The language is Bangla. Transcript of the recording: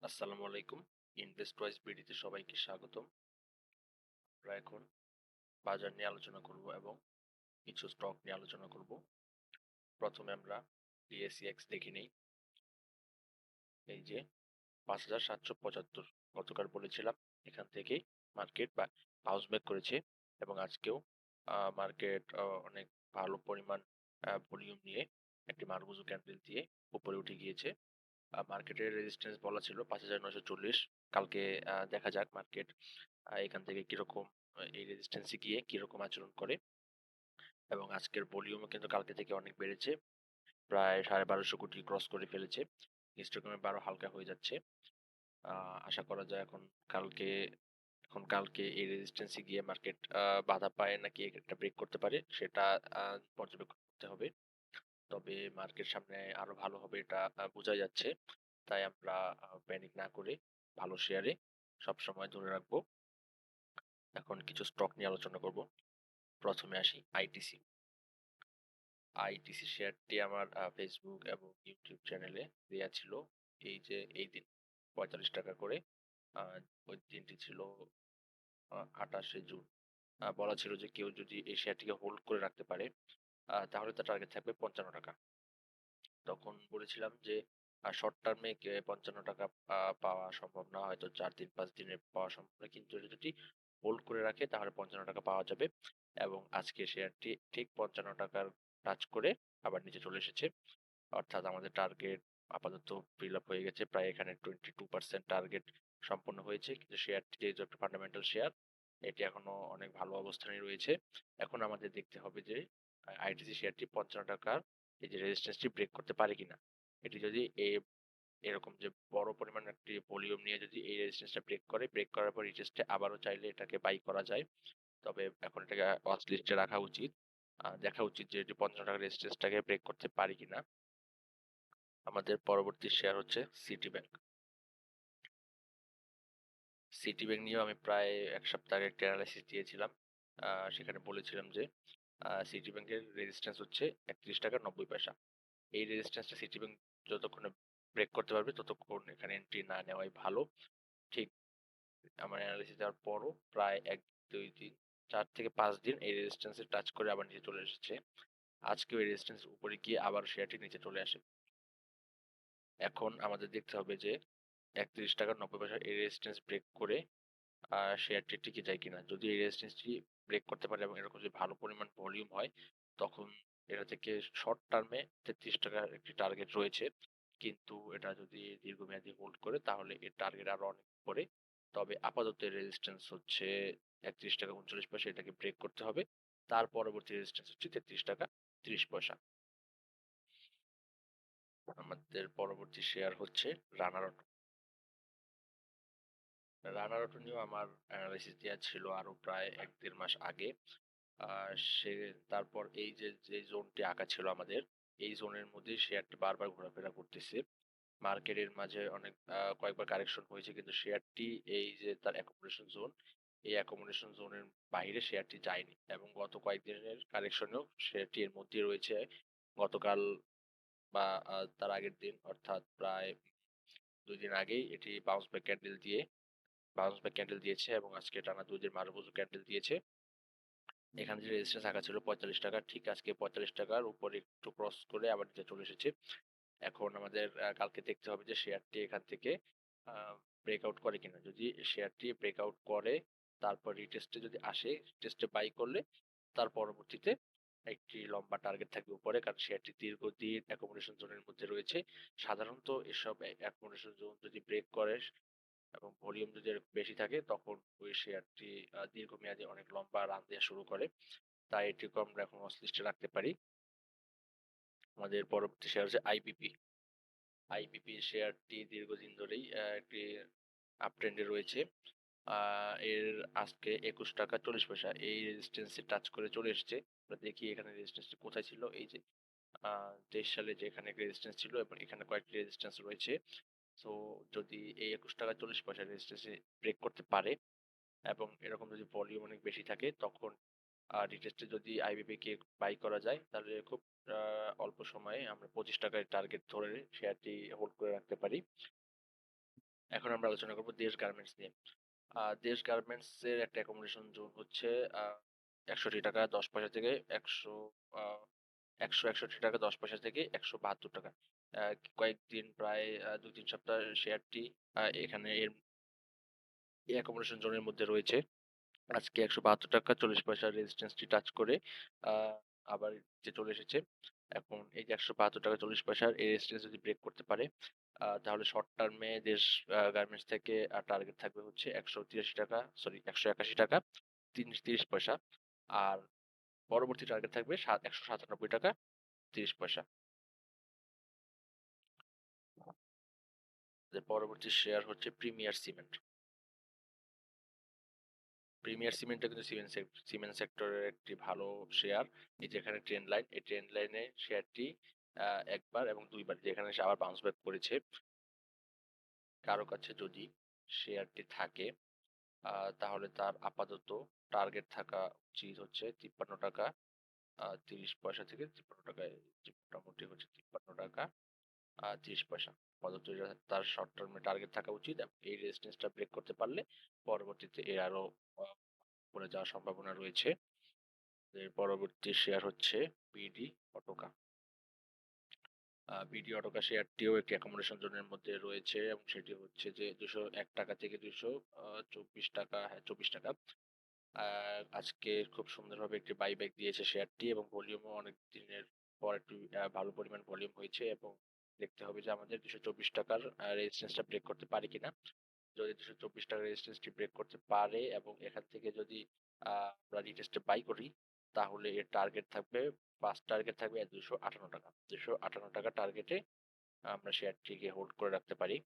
আসসালামু আলাইকুম। ইনভেস্ট ওয়াইজ বিডিতে সবাইকে স্বাগতম। আমরা এখন বাজার নিয়ে আলোচনা করব এবং কিছু স্টক নিয়ে আলোচনা করব। প্রথমে আমরা ডিএসইএক্স দেখে নেই। এই যে 5,775 গতকাল বলেছিলাম এখান থেকেই মার্কেট বা বাউন্স ব্যাক করেছে এবং আজকেও মার্কেট অনেক ভালো পরিমাণ ভলিউম নিয়ে একটি মারুফুজু ক্যান্ডেল দিয়ে উপরে উঠে গিয়েছে। মার্কেটের রেজিস্ট্যান্স বলা ছিল 5,940। কালকে দেখা যাক মার্কেট এখান থেকে কিরকম এই রেজিস্ট্যান্সে গিয়ে কিরকম আচরণ করে। এবং আজকের ভলিউমও কিন্তু কালকে থেকে অনেক বেড়েছে, প্রায় 1250 কোটি ক্রস করে ফেলেছে। হিস্টোগ্রামে 12 হালকা হয়ে যাচ্ছে। আশা করা যায় কালকে এই রেজিস্ট্যান্সে গিয়ে মার্কেট বাধা পায় নাকি একটা ব্রেক করতে পারে সেটা পর্যবেক্ষণ করতে হবে। তবে মার্কেট সামনে আরো ভালো হবে এটা বোঝা যাচ্ছে। তাই আমরা প্যানিক না করে ভালো শেয়ারে সবসময় ধরে রাখবো। এখন কিছু স্টক নিয়ে আলোচনা করব। প্রথমে আসি আইটিসি। আইটিসি শেয়ারটি আমার ফেসবুক এবং ইউটিউব চ্যানেলে দেয়া ছিল এই দিন 45 টাকা করে। ওই দিনটি ছিল 28শে জুন। বলা ছিল যে কেউ যদি এই শেয়ারটিকে হোল্ড করে রাখতে পারে তাহলে তার টার্গেট থাকবে 55 টাকা। তখন বলেছিলাম যে শর্ট টার্মে 55 টাকা পাওয়া সম্ভব না, হয়তো 4 দিন 5 দিনে পাওয়া সম্ভব না, কিন্তু এটা যদি হোল্ড করে রাখে তাহলে 55 টাকা পাওয়া যাবে। এবং আজকে শেয়ারটি ঠিক 55 টাকার টাচ করে আবার নিচে চলে এসেছে। অর্থাৎ আমাদের টার্গেট আপাতত ফিল আপ হয়ে গেছে, প্রায় এখানে 22% টার্গেট সম্পন্ন হয়েছে। কিন্তু শেয়ারটি যেহেতু একটা ফান্ডামেন্টাল শেয়ার, এটি এখনো অনেক ভালো অবস্থানে রয়েছে। এখন আমাদের দেখতে হবে যে আইটিসি শেয়ারটি 55 টাকার এই যে রেজিস্ট্যান্সটি ব্রেক করতে পারে কিনা। এটি যদি এরকম যে বড় পরিমাণ একটি ভলিউম নিয়ে যদি এই রেজিস্ট্যান্সটা ব্রেক করার পর রিটেস্টে আবারও চাইলে এটাকে বাই করা যায়। তবে এখন এটাকে ওয়াচ লিস্টে রাখা উচিত। দেখা উচিত যে এটি 55 টাকার রেজিস্ট্যান্সটাকে ব্রেক করতে পারে কিনা। আমাদের পরবর্তী শেয়ার হচ্ছে সিটি ব্যাংক। সিটি ব্যাংক নিয়েও আমি প্রায় এক সপ্তাহ আগে একটা অ্যানালাইসিস দিয়েছিলাম। সেখানে বলেছিলাম যে সিটি ব্যাংকের রেজিস্ট্যান্স হচ্ছে 31 টাকা 90 পয়সা। এই রেজিস্ট্যান্সটা সিটি ব্যাংক যতক্ষণে ব্রেক করতে পারবে ততক্ষণ এখানে এন্ট্রি না নেওয়াই ভালো। ঠিক আমার অ্যানালাইসিস দেওয়ার পরও প্রায় 1 2 3 4 থেকে 5 দিন এই রেজিস্ট্যান্সে টাচ করে আবার নিচে চলে এসেছে। আজকেও এই রেজিস্ট্যান্সের উপরে গিয়ে আবার শেয়ারটি নিচে চলে আসে। এখন আমাদের দেখতে হবে যে 31 টাকা 90 পয়সা এই রেজিস্ট্যান্স ব্রেক করে শেয়ারটি টিকে যায় কিনা। যদি এই রেজিস্ট্যান্সটি ব্রেক করতে পারে এবং এরকম যদি ভালো পরিমাণ ভলিউম হয়, তখন এটা থেকে শর্ট টার্মে 33 টাকার একটি টার্গেট রয়েছে। কিন্তু এটা যদি দীর্ঘমেয়াদী হোল্ড করে তাহলে এর টার্গেট আরো অনেক উপরে। তবে আপাতত এর রেজিস্ট্যান্স হচ্ছে 31 টাকা 39 পয়সা, এটাকে ব্রেক করতে হবে। তার পরবর্তী রেজিস্ট্যান্স হচ্ছে 33 টাকা 30 পয়সা। আমাদের পরবর্তী শেয়ার হচ্ছে রানার অটো। রানার অটো নিয়েও আমার অ্যানালাইসিস দেওয়া ছিল আরো প্রায় 1 দেড় মাস আগে। সে তারপর এই যে জোনটি আঁকা ছিল আমাদের, এই জোনের মধ্যে শেয়ারটি বারবার ঘোরাফেরা করতেছে। মার্কেটের মাঝে অনেক কয়েকবার কারেকশন হয়েছে, কিন্তু শেয়ারটি এই যে তার অ্যাকোমোডেশন জোন, এই অ্যাকোমোডেশন জোনের বাইরে শেয়ারটি যায়নি এবং গত কয়েকদিনের কারেকশনেও শেয়ারটি এর মধ্যেই রয়েছে। গতকাল বা তার আগের দিন অর্থাৎ প্রায় 2 দিন আগেই এটি বাউন্স ব্যাক ক্যান্ডেল দিয়েছে এবং আজকে টানা 2 দিন মারুফুজু ক্যান্ডেল দিয়েছে। এখানে যে রেজিস্ট্যান্স রাখা ছিল 45 টাকা, ঠিক আজকে 45 টাকার উপরে একটু ক্রস করে আবার নিচে চলে এসেছে। এখন আমাদের কালকে দেখতে হবে যে শেয়ারটি এখান থেকে ব্রেকআউট করে কিনা। যদি শেয়ারটি ব্রেকআউট করে তারপর রিটেস্টে যদি আসে, টেস্টে বাই করলে তার পরবর্তীতে একটি লম্বা টার্গেট থাকবে উপরে, কারণ শেয়ারটি দীর্ঘদিন অ্যাকোমোডেশন জোনের মধ্যে রয়েছে। সাধারণত এসব অ্যাকোমোডেশন জোন যদি ব্রেক করে এবং ভলিউম যদি এর বেশি থাকে তখন ওই শেয়ারটি দীর্ঘমেয়াদী অনেক লম্বা রান দেওয়া শুরু করে। তাই এটিকে আমরা এখন ওয়াচ লিস্টে রাখতে পারি। আমাদের পরবর্তী শেয়ার হচ্ছে আইপিপি। আইপিপি শেয়ারটি দীর্ঘদিন ধরেই একটি আপ ট্রেন্ডে রয়েছে। এর আজকে 21 টাকা 40 পয়সা এই রেজিস্ট্যান্সে টাচ করে চলে এসেছে। আমরা দেখি এখানে রেজিস্ট্যান্সটি কোথায় ছিল। এই যে 23 সালে যে এখানে রেজিস্ট্যান্স ছিল এবং এখানে কয়েকটি রেজিস্ট্যান্স রয়েছে। সো যদি এই 21 টাকা 40 পয়সা রেজিস্ট্যান্সে ব্রেক করতে পারে এবং এরকম যদি ভলিউম অনেক বেশি থাকে তখন রিটেস্টে যদি আইবিপি কে বাই করা যায় তাহলে খুব অল্প সময়ে আমরা 25 টাকায় টার্গেট ধরে শেয়ারটি হোল্ড করে রাখতে পারি। এখন আমরা আলোচনা করব দেশ গার্মেন্টস নিয়ে। দেশ গার্মেন্টস এর একটা অ্যাকোমোডেশন জোন হচ্ছে ৳৬১ 10 থেকে ১০০ আ ৳১৬১ থেকে ৳১৭২। আ কয়েকদিন প্রায় ২-৩ সপ্তাহ শেয়ারটি এখানে এই অ্যাকোমোডেশন জোনের মধ্যে রয়েছে। আজকে ৳১৭২ 40 রেজিস্ট্যান্সটি টাচ করে আ আবার নিচে চলে এসেছে। এখন এই যে ৳১৭২ 40 এই রেজিস্ট্যান্স যদি ব্রেক করতে পারে তাহলে শর্ট টার্মে দেশ গার্মেন্টস থেকে টার্গেট থাকবে হচ্ছে ৳১৮৩ ৩০ আর পরবর্তী টার্গেট থাকবে ৳১৯৭.৩০। পরবর্তী শেয়ার হচ্ছে প্রিমিয়ার সিমেন্ট। প্রিমিয়ার সিমেন্টটা কিন্তু সিমেন্ট সেক্টরের একটি ভালো শেয়ার। এই যে এখানে ট্রেন্ড লাইন, এই ট্রেন্ড লাইনে শেয়ারটি আ ১ বার এবং ২ বার যেখানে সে আবার বাউন্স ব্যাক করেছে। কারো কাছে যদি শেয়ারটি থাকে আ তাহলে তার আপাতত টার্গেট থাকা উচিত হচ্ছে ৳৫৩ ৩০ থেকে মোটামুটি হচ্ছে ৳৫৩ ৩০ আপাতত এটা তার শর্ট টার্মে টার্গেট থাকা উচিত এবং এই রেজিস্ট্যান্সটা ব্রেক করতে পারলে পরবর্তীতে এর আরো আ উপরে যাওয়ার সম্ভাবনা রয়েছে। এর পরবর্তী শেয়ার হচ্ছে বিডি অটোকা। বিডি অটোকা শেয়ারটিও একটি অ্যাকোমোডেশন জোনের মধ্যে রয়েছে এবং সেটি হচ্ছে যে ৳২০১ থেকে ৳২২ হ্যাঁ, ৳২৪। আজকে খুব সুন্দরভাবে একটি বাইব্যাক দিয়েছে শেয়ারটি এবং ভলিউমও অনেক দিনের পর একটু ভালো পরিমাণ ভলিউম হয়েছে এবং দেখতে হবে যে আমাদের ৳২২০ রেজিস্ট্যান্সটা ব্রেক করতে পারে কিনা। যদি ৳২২৪ রেজিস্ট্যান্সটি ব্রেক করতে পারে এবং এখান থেকে যদি আমরা রিটেস্টে বাই করি তাহলে এর টার্গেট থাকবে ফার্স্ট টার্গেট থাকবে ৳২৫৮। ৳২৫৮ টার্গেটে আমরা শেয়ারটিকে হোল্ড করে রাখতে পারি।